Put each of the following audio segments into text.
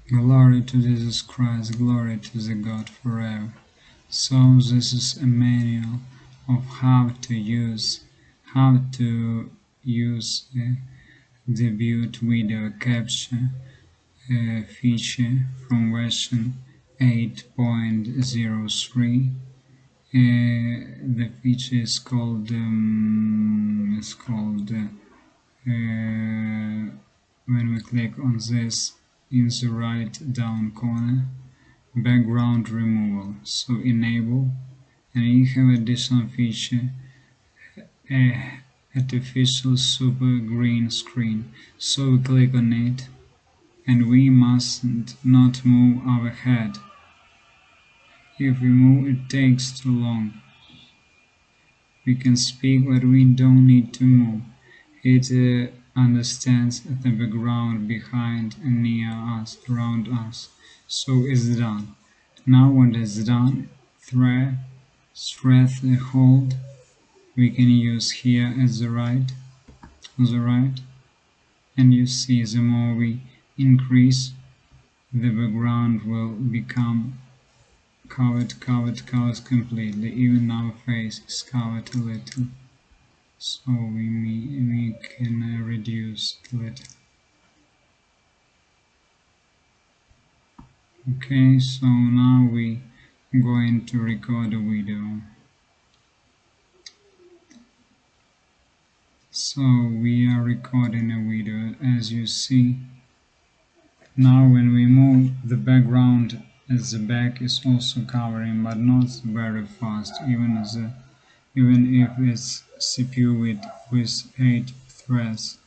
Glory to Jesus Christ, glory to the God forever. So this is a manual of how to use ДЕБЮТ video capture feature from version 8.03. The feature is called when we click on this in the right down corner, background removal. So enable, and you have additional feature, artificial super green screen. So we click on it, and we mustn't not move our head. If we move, it takes too long. We can speak, but we don't need to move. It understands the background behind and near us, around us. So it's done. Now when it's done, threshold we can use here at the right, and you see the more we increase, the background will become covered completely. Even our face is covered a little. So we can reduce it a little. Okay, so now we going to record a video. So we are recording a video, as you see. Now when we move, the background at the back is also covering, but not very fast, even if it's CPU with 8 threads,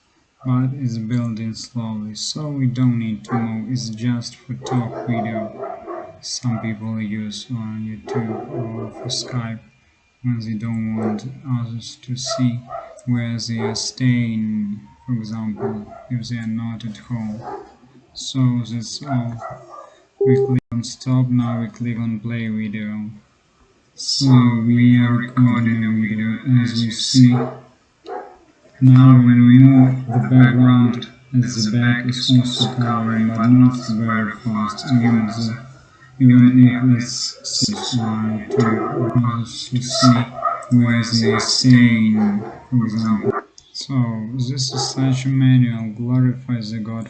but it's building slowly. So we don't need to move, it's just for talk video. Some people use on YouTube or for Skype when they don't want others to see where they are staying, for example, if they are not at home. So that's all. We click on stop, now we click on play video. So we are recording a video, as you see. Now when we move, the background at the back is also covering, but not very fast, even if it's to see where they are staying, for example. So this is such a manual, glorifies the God